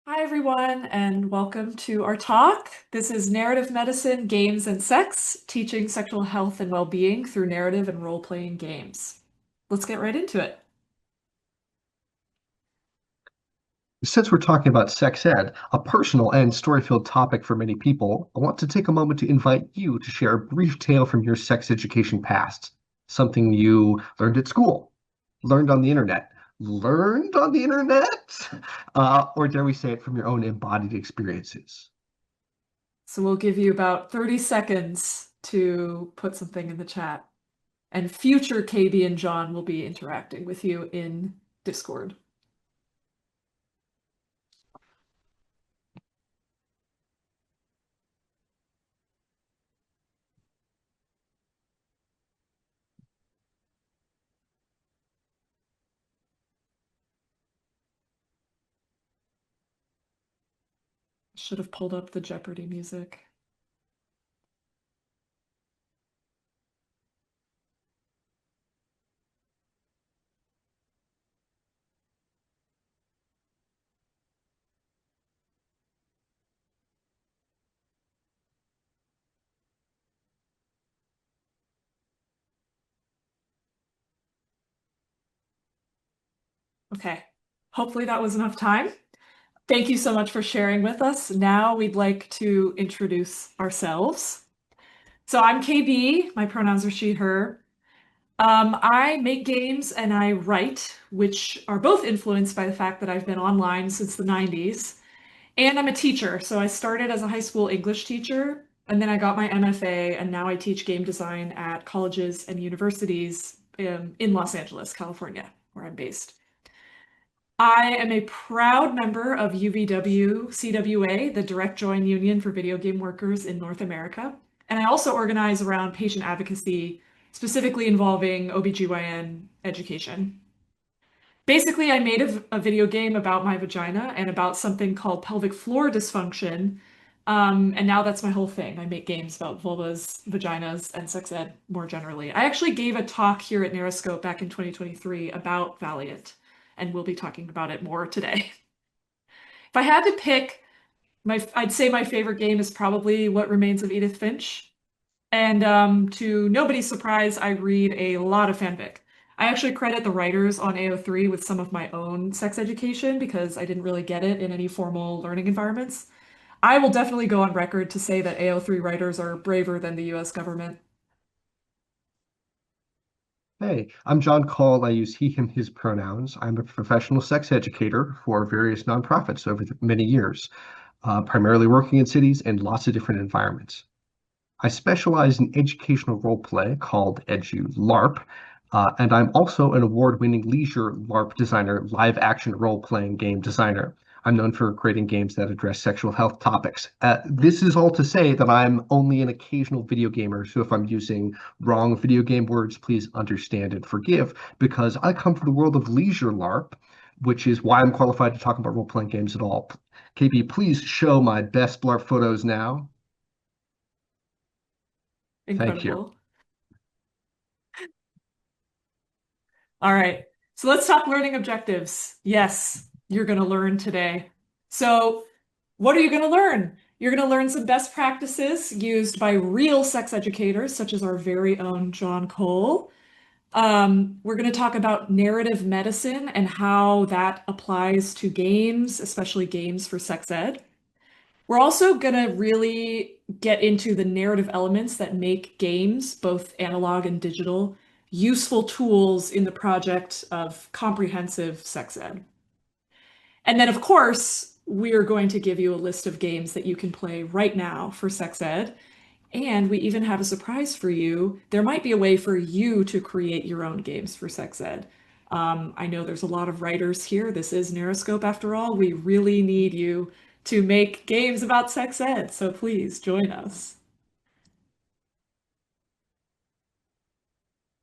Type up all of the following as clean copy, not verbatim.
Hi, everyone, and welcome to our talk. This is Narrative Medicine, Games, and Sex, teaching sexual health and well-being through narrative and role-playing games. Let's get right into it. Since we're talking about sex ed, a personal and story-filled topic for many people, I want to take a moment to invite you to share a brief tale from your sex education past. Something you learned at school, learned on the internet, or dare we say it from your own embodied experiences. So we'll give you about 30 seconds to put something in the chat, and future KB and John will be interacting with you in Discord. Should have pulled up the Jeopardy music. Okay, hopefully that was enough time. Thank you so much for sharing with us. Now we'd like to introduce ourselves. So I'm KB, my pronouns are she, her. I make games and I write, which are both influenced by the fact that I've been online since the 90s. And I'm a teacher. So I started as a high school English teacher, and then I got my MFA, and now I teach game design at colleges and universities in Los Angeles, California, where I'm based. I am a proud member of UVW CWA, the Direct Join Union for Video Game Workers in North America. And I also organize around patient advocacy, specifically involving OBGYN education. Basically, I made a video game about my vagina and about something called pelvic floor dysfunction. And now that's my whole thing. I make games about vulvas, vaginas, and sex ed more generally. I actually gave a talk here at NarraScope back in 2023 about Valiant, and we'll be talking about it more today. If I had to pick, I'd say my favorite game is probably What Remains of Edith Finch. And to nobody's surprise, I read a lot of fanfic. I actually credit the writers on AO3 with some of my own sex education because I didn't really get it in any formal learning environments. I will definitely go on record to say that AO3 writers are braver than the US government. Hey, I'm John Cole. I use he, him, his pronouns. I'm a professional sex educator for various nonprofits over many years, primarily working in cities and lots of different environments. I specialize in educational role play called Edu LARP, and I'm also an award-winning leisure LARP designer, live action role-playing game designer. I'm known for creating games that address sexual health topics. This is all to say that I'm only an occasional video gamer, so if I'm using wrong video game words, please understand and forgive, because I come from the world of leisure LARP, which is why I'm qualified to talk about role-playing games at all. KB, please show my best LARP photos now. Thank you. Incredible. All right, so let's talk learning objectives. Yes, you're going to learn today. So, what are you going to learn? You're going to learn some best practices used by real sex educators, such as our very own John Cole. We're going to talk about narrative medicine and how that applies to games, especially games for sex ed. We're also going to really get into the narrative elements that make games, both analog and digital, useful tools in the project of comprehensive sex ed. And then, of course, we're going to give you a list of games that you can play right now for sex ed. And we even have a surprise for you. There might be a way for you to create your own games for sex ed. I know there's a lot of writers here. This is NarraScope after all. We really need you to make games about sex ed. So please join us.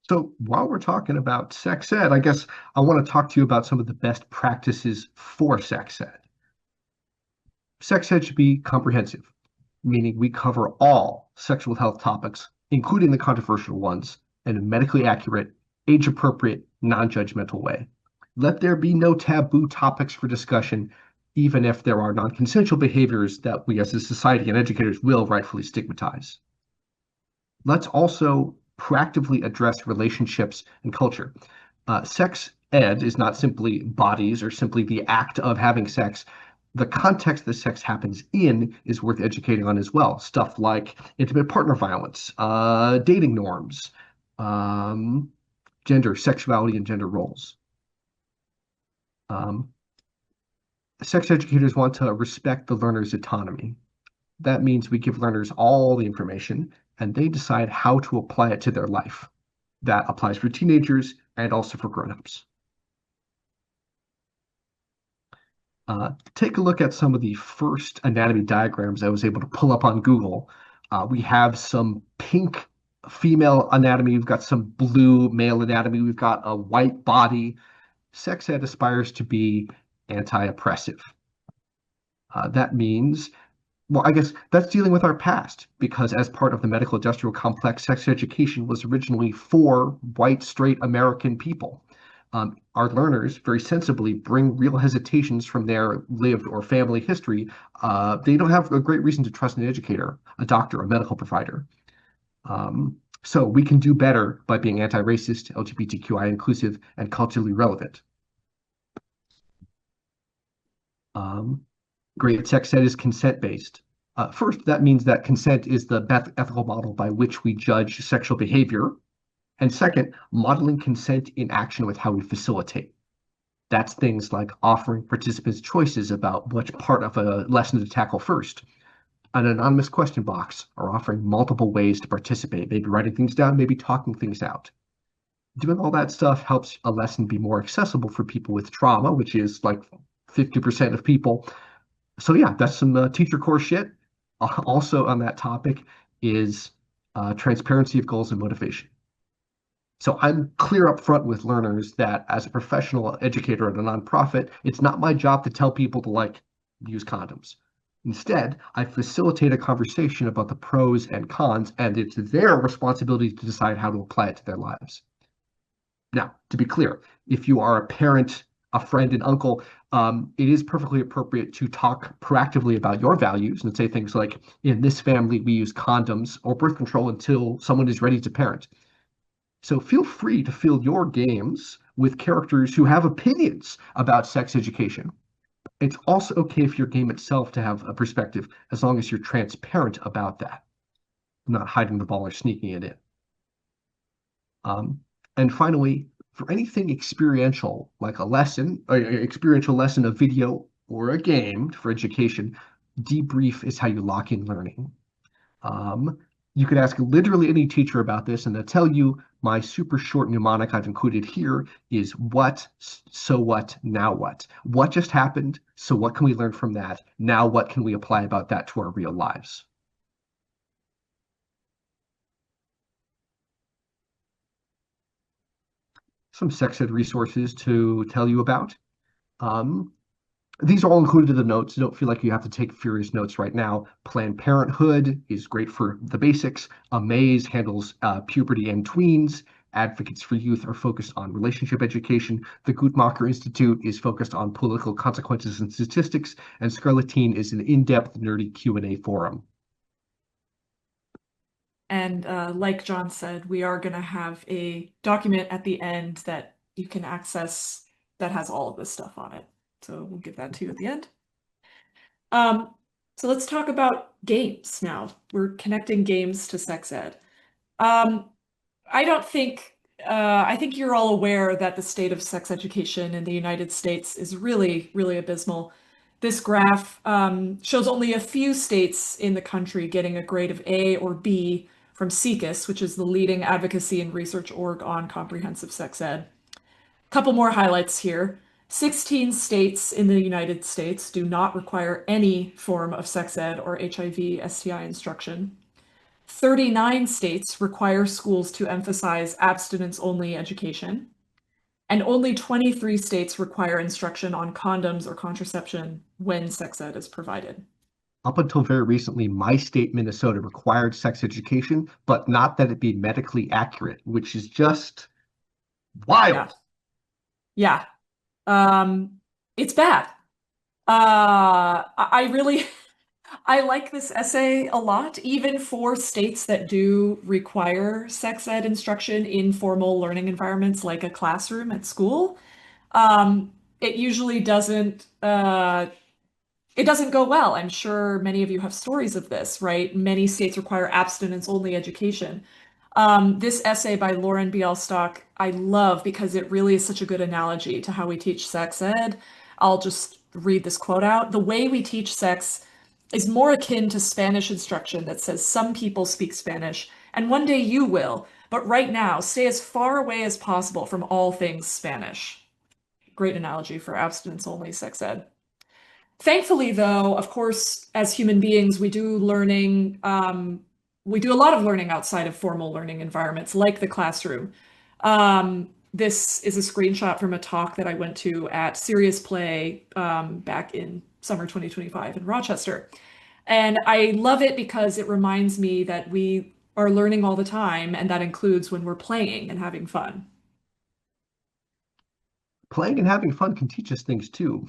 So while we're talking about sex ed, I guess I want to talk to you about some of the best practices for sex ed. Sex ed should be comprehensive, meaning we cover all sexual health topics, including the controversial ones, in a medically accurate, age-appropriate, non-judgmental way. Let there be no taboo topics for discussion. even if there are non-consensual behaviors that we as a society and educators will rightfully stigmatize. Let's also proactively address relationships and culture. Sex ed is not simply bodies or simply the act of having sex. The context that sex happens in is worth educating on as well. Stuff like intimate partner violence, dating norms, um, gender, sexuality, and gender roles. Um, Sex educators want to respect the learner's autonomy. That means we give learners all the information and they decide how to apply it to their life. That applies for teenagers and also for grown-ups. Take a look at some of the first anatomy diagrams I was able to pull up on Google. We have some pink female anatomy. We've got some blue male anatomy. We've got a white body. Sex ed aspires to be anti-oppressive. That means, well, I guess that's dealing with our past, because as part of the medical industrial complex, sex education was originally for white, straight American people. Our learners very sensibly bring real hesitations from their lived or family history. They don't have a great reason to trust an educator, a doctor, a medical provider. So we can do better by being anti-racist, LGBTQI inclusive, and culturally relevant. Great sex ed is consent-based. First, that means that consent is the ethical model by which we judge sexual behavior. And second, modeling consent in action with how we facilitate. That's things like offering participants choices about which part of a lesson to tackle first, an anonymous question box, or offering multiple ways to participate, maybe writing things down, maybe talking things out. Doing all that stuff helps a lesson be more accessible for people with trauma, which is like 50% of people. So yeah, that's some teacher core shit. Also on that topic is transparency of goals and motivation. So I'm clear up front with learners that as a professional educator at a nonprofit, it's not my job to tell people to like use condoms. Instead, I facilitate a conversation about the pros and cons, and it's their responsibility to decide how to apply it to their lives. Now, to be clear, if you are a parent, a friend, an uncle, it is perfectly appropriate to talk proactively about your values and say things like, in this family, we use condoms or birth control until someone is ready to parent. So feel free to fill your games with characters who have opinions about sex education. It's also okay for your game itself to have a perspective as long as you're transparent about that, not hiding the ball or sneaking it in. And finally, for anything experiential, like a lesson, or an experiential lesson, a video, or a game for education, debrief is how you lock in learning. You could ask literally any teacher about this, and they'll tell you my super short mnemonic I've included here is what, so what, now what? What just happened? So what can we learn from that? Now what can we apply about that to our real lives? Some sex ed resources to tell you about. Um, These are all included in the notes. Don't feel like you have to take furious notes right now. Planned Parenthood is great for the basics. Amaze handles puberty and tweens. Advocates for Youth are focused on relationship education. The Guttmacher Institute is focused on political consequences and statistics. And Scarlettine is an in-depth, nerdy Q&A forum. And like John said, we are going to have a document at the end that you can access that has all of this stuff on it. So we'll give that to you at the end. So let's talk about games now. We're connecting games to sex ed. I don't think, I think you're all aware that the state of sex education in the United States is really, really abysmal. This graph shows only a few states in the country getting a grade of A or B from SIECUS, which is the leading advocacy and research org on comprehensive sex ed. Couple more highlights here. 16 states in the United States do not require any form of sex ed or HIV STI instruction. 39 states require schools to emphasize abstinence-only education. And only 23 states require instruction on condoms or contraception when sex ed is provided. Up until very recently, my state, Minnesota, required sex education, but not that it be medically accurate, which is just wild. Yeah. It's bad. I really I like this essay a lot, even for states that do require sex ed instruction in formal learning environments like a classroom at school. It usually doesn't go well. I'm sure many of you have stories of this, right? Many states require abstinence-only education. This essay by Lauren Bielstock, I love because it really is such a good analogy to how we teach sex ed. I'll just read this quote out. The way we teach sex is more akin to Spanish instruction that says some people speak Spanish, and one day you will, but right now, stay as far away as possible from all things Spanish. Great analogy for abstinence-only sex ed. Thankfully, though, of course, as human beings, we do a lot of learning outside of formal learning environments, like the classroom. This is a screenshot from a talk that I went to at Serious Play back in summer 2025 in Rochester. And I love it because it reminds me that we are learning all the time, and that includes when we're playing and having fun. Playing and having fun can teach us things too.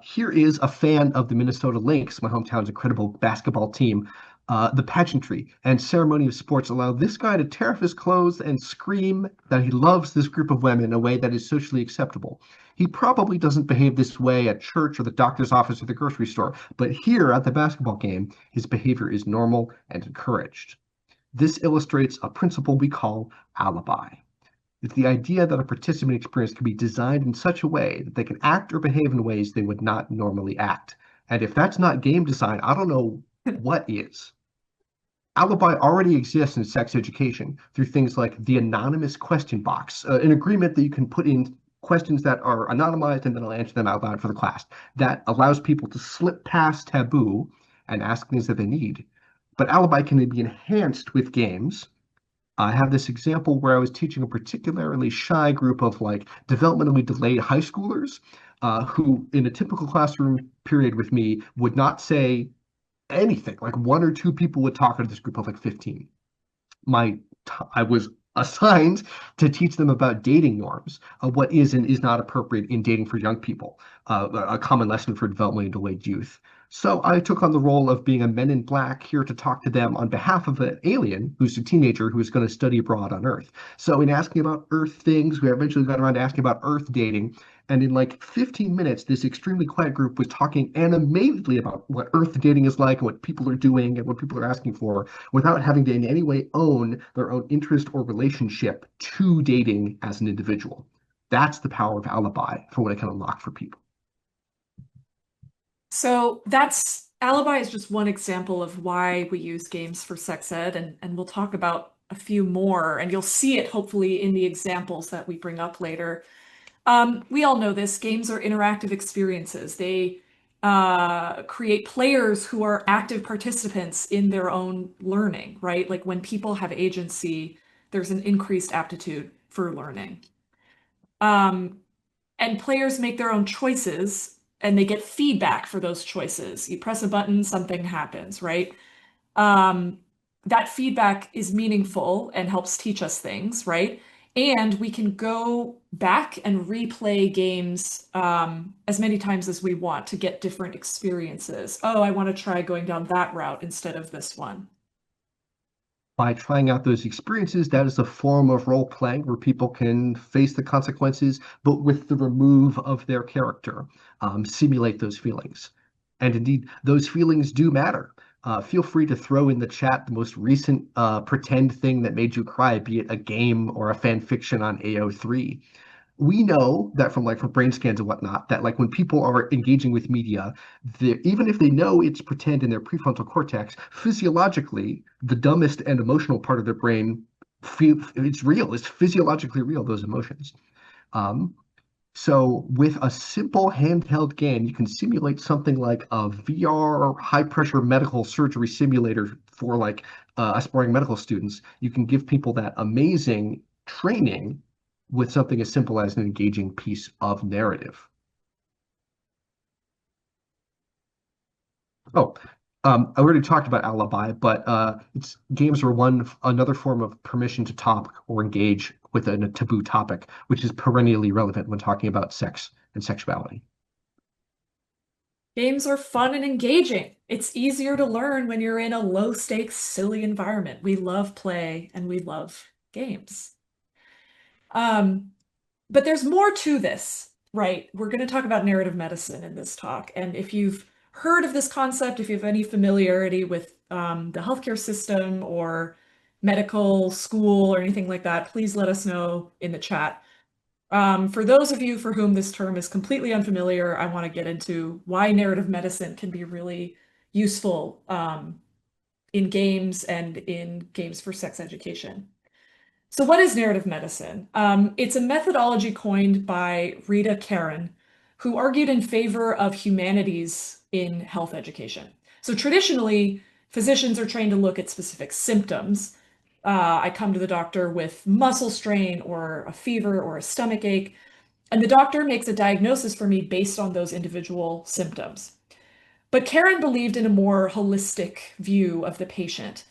Here is a fan of the Minnesota Lynx, my hometown's incredible basketball team. The pageantry and ceremony of sports allow this guy to tear off his clothes and scream that he loves this group of women in a way that is socially acceptable. He probably doesn't behave this way at church or the doctor's office or the grocery store, but here at the basketball game, his behavior is normal and encouraged. This illustrates a principle we call alibi. It's the idea that a participant experience can be designed in such a way that they can act or behave in ways they would not normally act. And if that's not game design, I don't know what is. Alibi already exists in sex education through things like the anonymous question box, an agreement that you can put in questions that are anonymized and then I'll answer them out loud for the class. That allows people to slip past taboo and ask things that they need. But alibi can be enhanced with games. I have this example where I was teaching a particularly shy group of like developmentally delayed high schoolers who, in a typical classroom period with me, would not say anything. Like one or two people would talk to this group of like 15. I was assigned to teach them about dating norms, what is and is not appropriate in dating for young people, a common lesson for developmentally delayed youth. So I took on the role of being a men in black here to talk to them on behalf of an alien who's a teenager who is going to study abroad on Earth. So in asking about Earth things, we eventually got around to asking about Earth dating. And in like 15 minutes, this extremely quiet group was talking animatedly about what Earth dating is like and what people are doing and what people are asking for without having to in any way own their own interest or relationship to dating as an individual. That's the power of alibi for what it can unlock for people. So that's Alibi is just one example of why we use games for sex ed, and we'll talk about a few more, and you'll see it hopefully in the examples that we bring up later. We all know this. Games are interactive experiences. They create players who are active participants in their own learning, right? Like when people have agency, there's an increased aptitude for learning. Um, and players make their own choices and they get feedback for those choices. You press a button, something happens, right? Um, that feedback is meaningful and helps teach us things, right? And we can go back and replay games as many times as we want to get different experiences. Oh, I want to try going down that route instead of this one. By trying out those experiences, that is a form of role playing where people can face the consequences, but with the remove of their character, simulate those feelings. And indeed, those feelings do matter. Feel free to throw in the chat the most recent pretend thing that made you cry, be it a game or a fan fiction on AO3. We know that from like from brain scans and whatnot that like when people are engaging with media, even if they know it's pretend in their prefrontal cortex, physiologically the dumbest and emotional part of their brain feel it's real, it's physiologically real, those emotions. um, so with a simple handheld game you can simulate something like a VR high pressure medical surgery simulator for like aspiring medical students. You can give people that amazing training with something as simple as an engaging piece of narrative. Oh, I already talked about alibi, but it's games are one another form of permission to talk or engage with a taboo topic, which is perennially relevant when talking about sex and sexuality. Games are fun and engaging. It's easier to learn when you're in a low-stakes, silly environment. We love play and we love games. Um, but there's more to this, right? We're going to talk about narrative medicine in this talk. And if you've heard of this concept, if you have any familiarity with the healthcare system or medical school or anything like that, please let us know in the chat. For those of you for whom this term is completely unfamiliar, I want to get into why narrative medicine can be really useful in games and in games for sex education. So what is narrative medicine? It's a methodology coined by Rita Karen, who argued in favor of humanities in health education. So traditionally, physicians are trained to look at specific symptoms. I come to the doctor with muscle strain or a fever or a stomach ache, and the doctor makes a diagnosis for me based on those individual symptoms. But Karen believed in a more holistic view of the patient.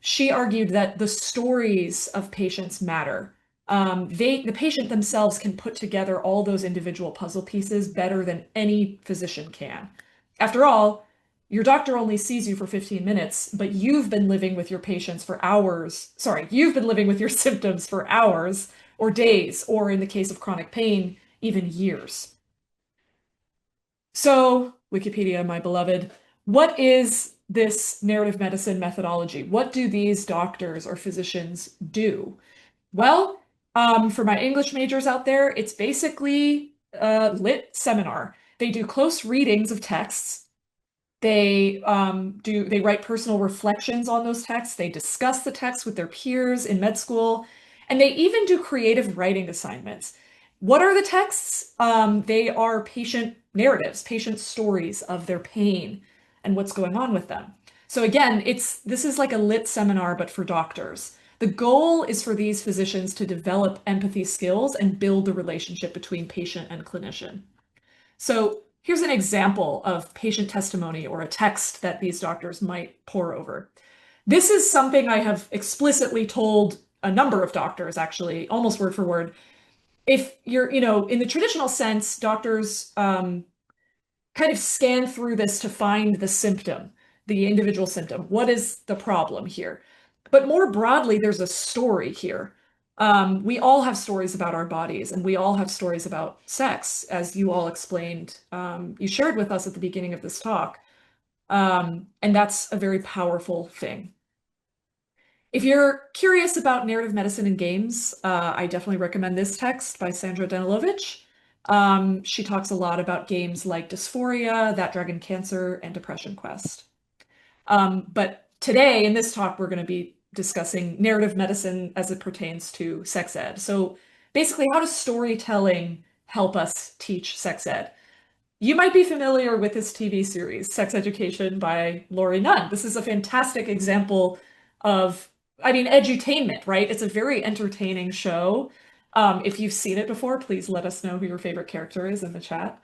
She argued that the stories of patients matter. The patient themselves can put together all those individual puzzle pieces better than any physician can. After all, your doctor only sees you for 15 minutes, but you've been living with your patients for hours. Sorry, you've been living with your symptoms for hours or days, or in the case of chronic pain, even years. So, Wikipedia, my beloved, what is this narrative medicine methodology? What do these doctors or physicians do? Well, for my English majors out there, it's basically a lit seminar. They do close readings of texts. They write personal reflections on those texts. They discuss the text with their peers in med school, and they even do creative writing assignments. What are the texts? They are patient narratives, patient stories of their pain and what's going on with them. So again, this is like a lit seminar, but for doctors. The goal is for these physicians to develop empathy skills and build the relationship between patient and clinician. So here's an example of patient testimony or a text that these doctors might pore over. This is something I have explicitly told a number of doctors, actually, almost word for word. If you're, in the traditional sense, doctors kind of scan through this to find the symptom, the individual symptom. What is the problem here? But more broadly, there's a story here. We all have stories about our bodies, and we all have stories about sex, as you all explained. You shared with us at the beginning of this talk. And that's a very powerful thing. If you're curious about narrative medicine in games, I definitely recommend this text by Sandra Danilovich. She talks a lot about games like Dysphoria, That Dragon Cancer, and Depression Quest. But today, in this talk, we're going to be discussing narrative medicine as it pertains to sex ed. So basically, how does storytelling help us teach sex ed? You might be familiar with this TV series, Sex Education by Laurie Nunn. This is a fantastic example of, edutainment, right? It's a very entertaining show. If you've seen it before, please let us know who your favorite character is in the chat.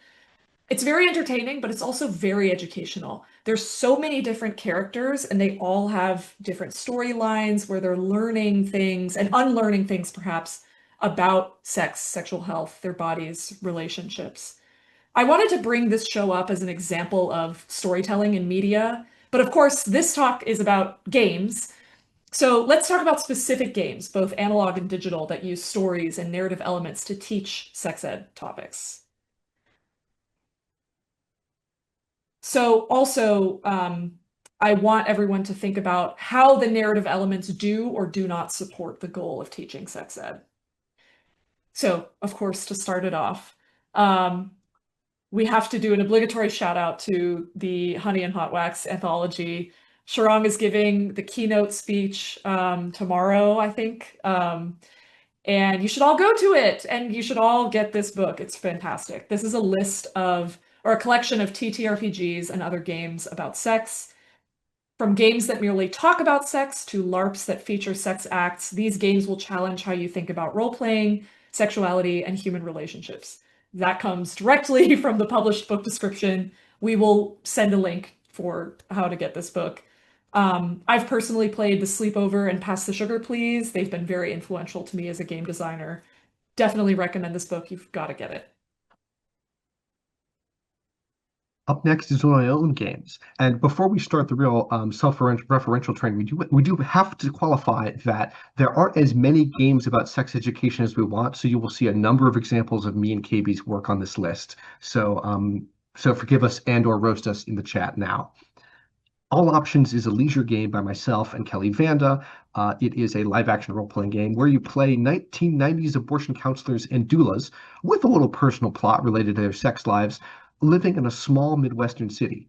It's very entertaining, but it's also very educational. There's so many different characters, and they all have different storylines where they're learning things and unlearning things, perhaps, about sex, sexual health, their bodies, relationships. I wanted to bring this show up as an example of storytelling in media, but of course, this talk is about games. So let's talk about specific games, both analog and digital, that use stories and narrative elements to teach sex ed topics. So also, I want everyone to think about how the narrative elements do or do not support the goal of teaching sex ed. So, of course, to start it off, we have to do an obligatory shout out to the Honey and Hot Wax anthology. Sharang is giving the keynote speech tomorrow, I think. And you should all go to it, and you should all get this book. It's fantastic. This is a list of, or a collection of TTRPGs and other games about sex. From games that merely talk about sex to LARPs that feature sex acts, these games will challenge how you think about role-playing, sexuality, and human relationships. That comes directly from the published book description. We will send a link for how to get this book. I've personally played The Sleepover and Pass the Sugar Please. They've been very influential to me as a game designer. Definitely recommend this book. You've got to get it. Up next is one of my own games. And before we start the real self-referential training, we do have to qualify that there aren't as many games about sex education as we want. So you will see a number of examples of me and KB's work on this list. So forgive us and/or roast us in the chat now. All Options is a leisure game by myself and Kelly Vanda. It is a live-action role-playing game where you play 1990s abortion counselors and doulas with a little personal plot related to their sex lives, living in a small Midwestern city.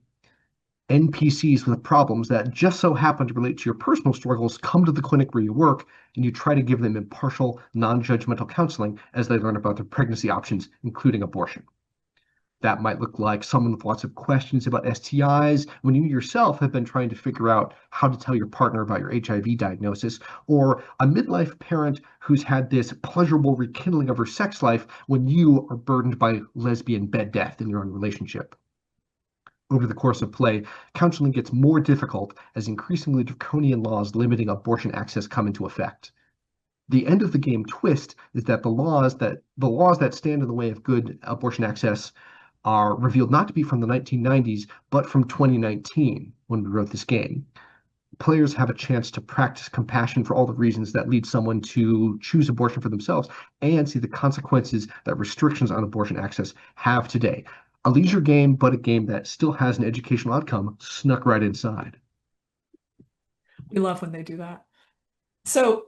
NPCs with problems that just so happen to relate to your personal struggles come to the clinic where you work, and you try to give them impartial, non-judgmental counseling as they learn about their pregnancy options, including abortion. That might look like someone with lots of questions about STIs when you yourself have been trying to figure out how to tell your partner about your HIV diagnosis, or a midlife parent who's had this pleasurable rekindling of her sex life when you are burdened by lesbian bed death in your own relationship. Over the course of play, counseling gets more difficult as increasingly draconian laws limiting abortion access come into effect. The end of the game twist is that the laws that stand in the way of good abortion access are revealed not to be from the 1990s, but from 2019 when we wrote this game. Players have a chance to practice compassion for all the reasons that lead someone to choose abortion for themselves and see the consequences that restrictions on abortion access have today. A leisure game, but a game that still has an educational outcome snuck right inside. We love when they do that. So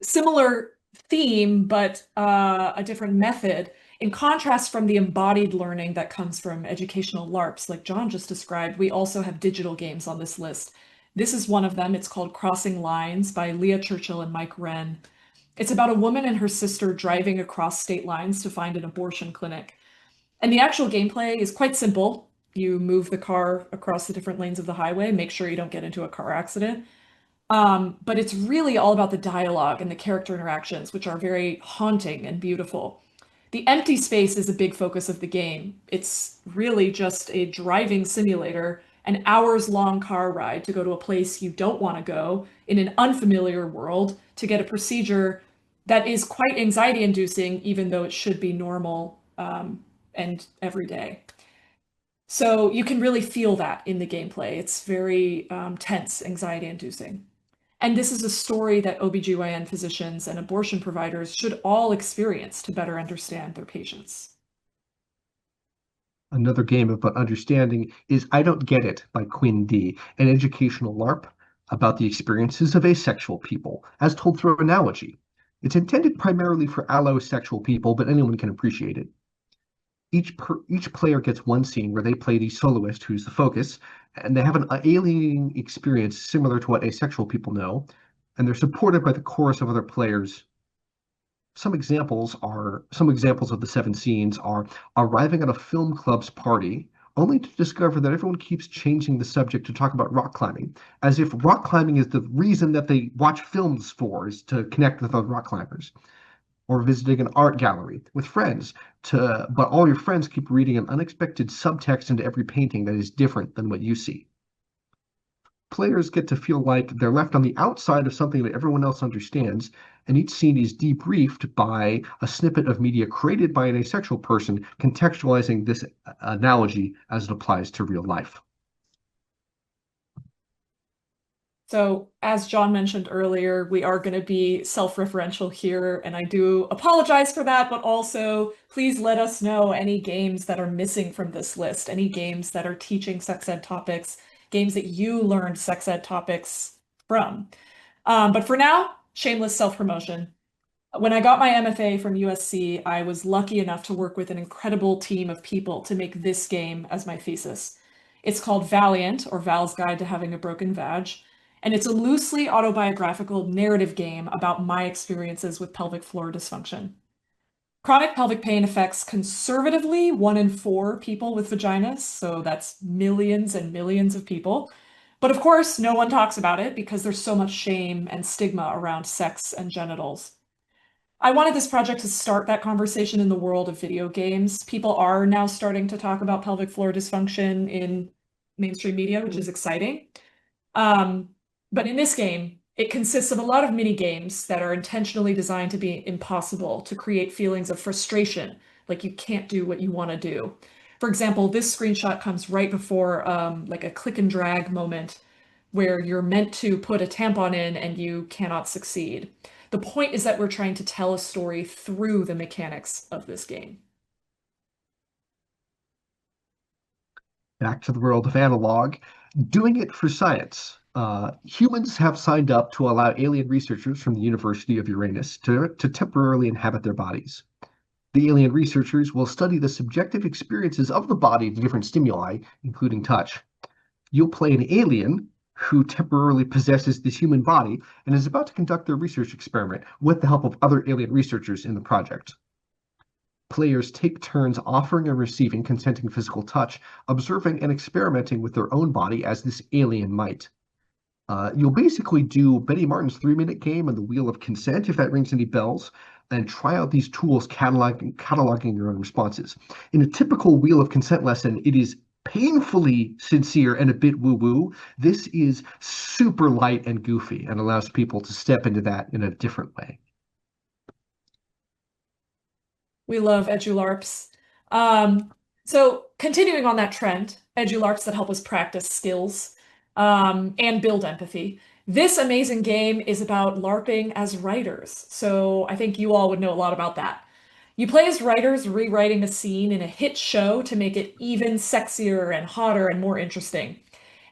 similar theme, but a different method. In contrast from the embodied learning that comes from educational LARPs, like John just described, we also have digital games on this list. This is one of them. It's called Crossing Lines by Leah Churchill and Mike Wren. It's about a woman and her sister driving across state lines to find an abortion clinic. And the actual gameplay is quite simple. You move the car across the different lanes of the highway, make sure you don't get into a car accident. But it's really all about the dialogue and the character interactions, which are very haunting and beautiful. The empty space is a big focus of the game. It's really just a driving simulator, an hours-long car ride to go to a place you don't want to go in an unfamiliar world to get a procedure that is quite anxiety-inducing, even though it should be normal and everyday. So you can really feel that in the gameplay. It's very tense, anxiety-inducing. And this is a story that OBGYN physicians and abortion providers should all experience to better understand their patients. Another game about understanding is I Don't Get It by Quinn D, an educational LARP about the experiences of asexual people, as told through analogy. It's intended primarily for allosexual people, but anyone can appreciate it. Each player gets one scene where they play the soloist, who's the focus, and they have an alienating experience similar to what asexual people know, and they're supported by the chorus of other players. Some examples of the 7 scenes are arriving at a film club's party, only to discover that everyone keeps changing the subject to talk about rock climbing, as if rock climbing is the reason that they watch films for, is to connect with other rock climbers. Or visiting an art gallery with friends, but all your friends keep reading an unexpected subtext into every painting that is different than what you see. Players get to feel like they're left on the outside of something that everyone else understands, and each scene is debriefed by a snippet of media created by an asexual person contextualizing this analogy as it applies to real life. So, as John mentioned earlier, we are going to be self-referential here, and I do apologize for that, but also please let us know any games that are missing from this list, any games that are teaching sex ed topics, games that you learned sex ed topics from. But for now, shameless self-promotion. When I got my MFA from USC, I was lucky enough to work with an incredible team of people to make this game as my thesis. It's called Valiant, or Val's Guide to Having a Broken Vag, and it's a loosely autobiographical narrative game about my experiences with pelvic floor dysfunction. Chronic pelvic pain affects conservatively 1 in 4 people with vaginas, so that's millions and millions of people. But of course, no one talks about it because there's so much shame and stigma around sex and genitals. I wanted this project to start that conversation in the world of video games. People are now starting to talk about pelvic floor dysfunction in mainstream media, which is exciting. But in this game, it consists of a lot of mini games that are intentionally designed to be impossible, to create feelings of frustration, like you can't do what you want to do. For example, this screenshot comes right before like a click and drag moment where you're meant to put a tampon in and you cannot succeed. The point is that we're trying to tell a story through the mechanics of this game. Back to the world of analog, doing it for science. Humans have signed up to allow alien researchers from the University of Uranus to temporarily inhabit their bodies. The alien researchers will study the subjective experiences of the body to different stimuli, including touch. You'll play an alien who temporarily possesses this human body and is about to conduct their research experiment with the help of other alien researchers in the project. Players take turns offering and receiving consenting physical touch, observing and experimenting with their own body as this alien might. You'll basically do Betty Martin's 3-minute game and the Wheel of Consent, if that rings any bells, and try out these tools cataloging your own responses. In a typical Wheel of Consent lesson, it is painfully sincere and a bit woo-woo. This is super light and goofy and allows people to step into that in a different way. We love EduLARPs. So continuing on that trend, EduLARPs that help us practice skills and build empathy. This amazing game is about LARPing as writers. So I think you all would know a lot about that. You play as writers rewriting a scene in a hit show to make it even sexier and hotter and more interesting.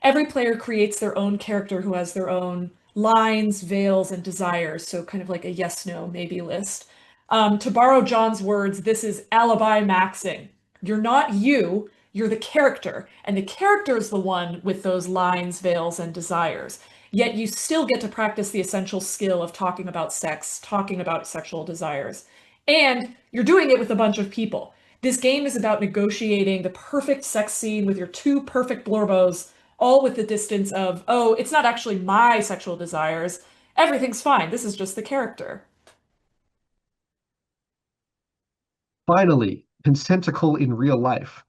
Every player creates their own character who has their own lines, veils, and desires, so kind of like a yes, no, maybe list. To borrow John's words, this is alibi maxing. You're not you, you're the character, and the character is the one with those lines, veils, and desires. Yet you still get to practice the essential skill of talking about sex, talking about sexual desires. And you're doing it with a bunch of people. This game is about negotiating the perfect sex scene with your two perfect blorbos, all with the distance of, oh, it's not actually my sexual desires. Everything's fine. This is just the character. Finally, Consenticle in real life.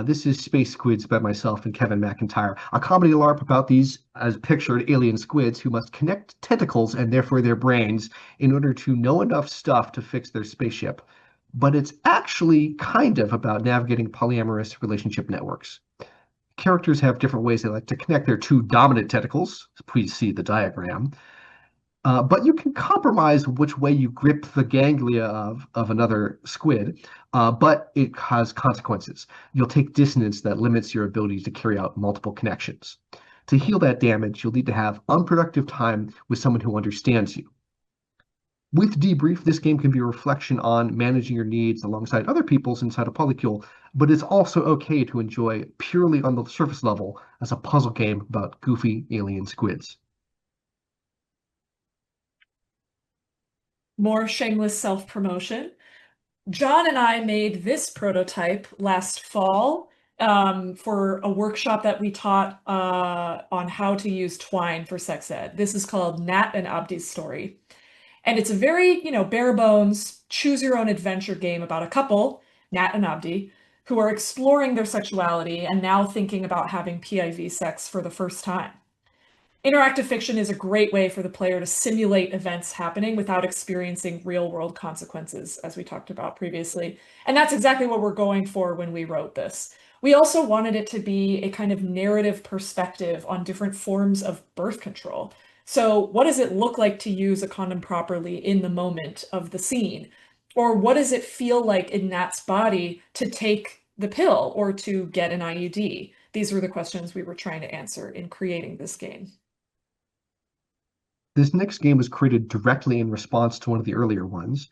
This is Space Squids by myself and Kevin McIntyre, a comedy LARP about these, as pictured, alien squids who must connect tentacles and therefore their brains in order to know enough stuff to fix their spaceship. But it's actually kind of about navigating polyamorous relationship networks. Characters have different ways they like to connect their two dominant tentacles. Please see the diagram. But you can compromise which way you grip the ganglia of another squid, but it has consequences. You'll take dissonance that limits your ability to carry out multiple connections. To heal that damage, you'll need to have unproductive time with someone who understands you. With Debrief, this game can be a reflection on managing your needs alongside other people's inside a polycule, but it's also okay to enjoy purely on the surface level as a puzzle game about goofy alien squids. More shameless self-promotion. John and I made this prototype last fall for a workshop that we taught on how to use Twine for sex ed. This is called Nat and Abdi's Story. And it's a very, bare bones, choose your own adventure game about a couple, Nat and Abdi, who are exploring their sexuality and now thinking about having PIV sex for the first time. Interactive fiction is a great way for the player to simulate events happening without experiencing real world consequences, as we talked about previously. And that's exactly what we're going for when we wrote this. We also wanted it to be a kind of narrative perspective on different forms of birth control. So what does it look like to use a condom properly in the moment of the scene? Or what does it feel like in Nat's body to take the pill or to get an IUD? These were the questions we were trying to answer in creating this game. This next game was created directly in response to one of the earlier ones.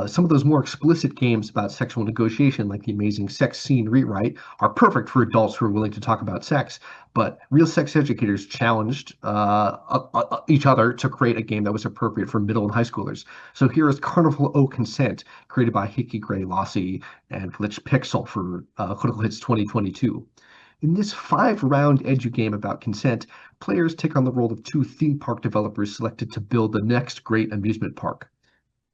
Some of those more explicit games about sexual negotiation, like the amazing Sex Scene Rewrite, are perfect for adults who are willing to talk about sex. But real sex educators challenged each other to create a game that was appropriate for middle and high schoolers. So here is Carnival O Consent, created by Hickey Gray Lossie and Glitch Pixel for Critical Hits 2022. In this 5-round edu game about consent, players take on the role of two theme park developers selected to build the next great amusement park.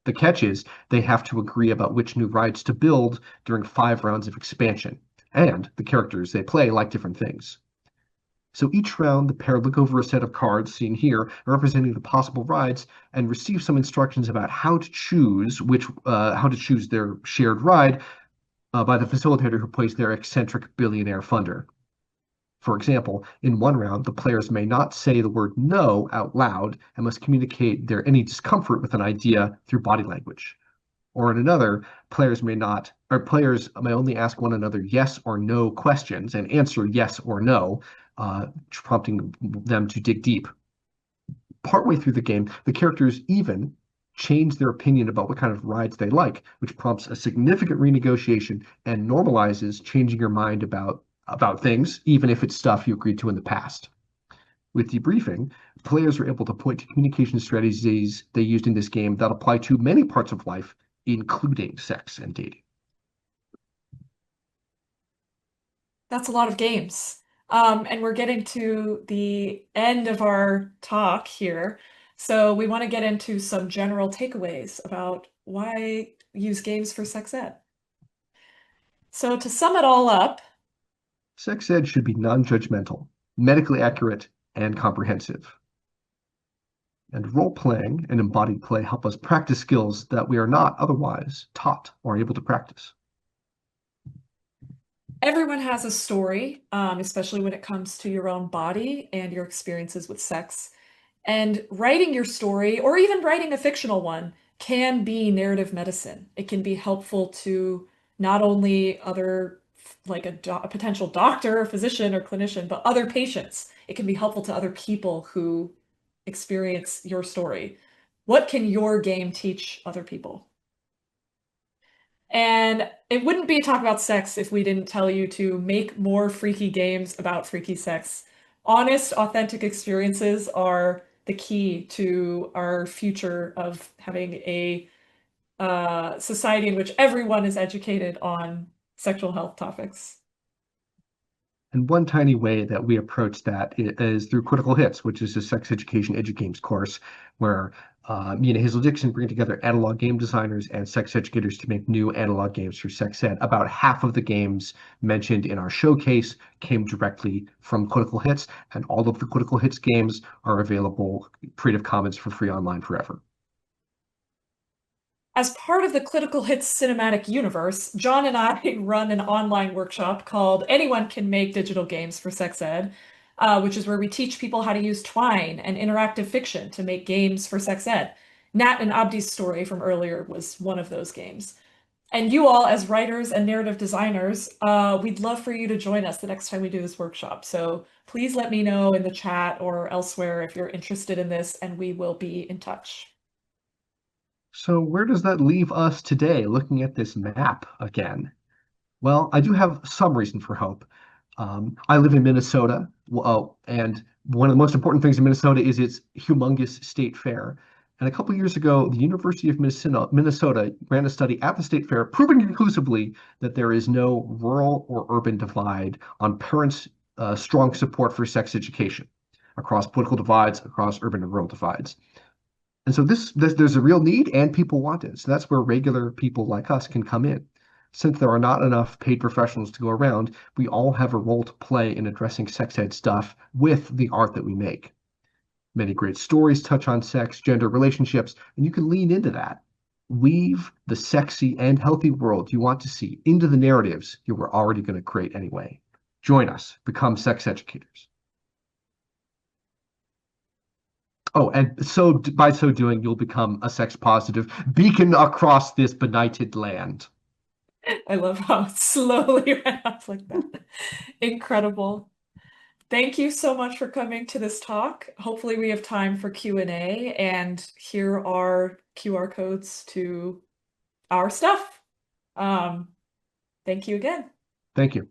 The catch is they have to agree about which new rides to build during 5 rounds of expansion, and the characters they play like different things. So each round, the pair look over a set of cards seen here representing the possible rides and receive some instructions about how to choose their shared ride by the facilitator who plays their eccentric billionaire funder. For example, in one round, the players may not say the word no out loud and must communicate their any discomfort with an idea through body language. Or in another, players may only ask one another yes or no questions and answer yes or no, prompting them to dig deep. Partway through the game, the characters even change their opinion about what kind of rides they like, which prompts a significant renegotiation and normalizes changing your mind about things, even if it's stuff you agreed to in the past. With debriefing, players are able to point to communication strategies they used in this game that apply to many parts of life, including sex and dating. That's a lot of games. And we're getting to the end of our talk here. So we want to get into some general takeaways about why use games for sex ed. So to sum it all up, Sex ed should be non-judgmental, medically accurate, and comprehensive. And role-playing and embodied play help us practice skills that we are not otherwise taught or able to practice. everyone has a story, especially when it comes to your own body and your experiences with sex. And writing your story, or even writing a fictional one, can be narrative medicine. It can be helpful to not only other, like a potential doctor, or physician, or clinician, but other patients. It can be helpful to other people who experience your story. What can your game teach other people? And it wouldn't be a talk about sex if we didn't tell you to make more freaky games about freaky sex. Honest, authentic experiences are the key to our future of having a society in which everyone is educated on sexual health topics. And one tiny way that we approach that is through Critical Hits, which is a sex education edugames course where me and Hazel Dixon bring together analog game designers and sex educators to make new analog games for sex ed. About half of the games mentioned in our showcase came directly from Critical Hits, and all of the Critical Hits games are available Creative Commons for free online forever. As part of the Critical Hits cinematic universe, John and I run an online workshop called Anyone Can Make Digital Games for Sex Ed, which is where we teach people how to use Twine and interactive fiction to make games for sex ed. Nat and Abdi's story from earlier was one of those games. And you all, as writers and narrative designers, we'd love for you to join us the next time we do this workshop. So please let me know in the chat or elsewhere if you're interested in this, and we will be in touch. So where does that leave us today, looking at this map again? Well, I do have some reason for hope. I live in Minnesota, and one of the most important things in Minnesota is its humongous state fair. And a couple of years ago, the University of Minnesota ran a study at the state fair, proving conclusively that there is no rural or urban divide on parents' strong support for sex education across political divides, across urban and rural divides. And so there's a real need and people want it. So that's where regular people like us can come in. Since there are not enough paid professionals to go around, we all have a role to play in addressing sex ed stuff with the art that we make. Many great stories touch on sex, gender, relationships, and you can lean into that. Weave the sexy and healthy world you want to see into the narratives you were already going to create anyway. Join us, become sex educators. Oh, and so by so doing, you'll become a sex positive beacon across this benighted land. I love how it slowly went up like that. Incredible. Thank you so much for coming to this talk. Hopefully we have time for Q&A, and here are QR codes to our stuff. Thank you again. Thank you.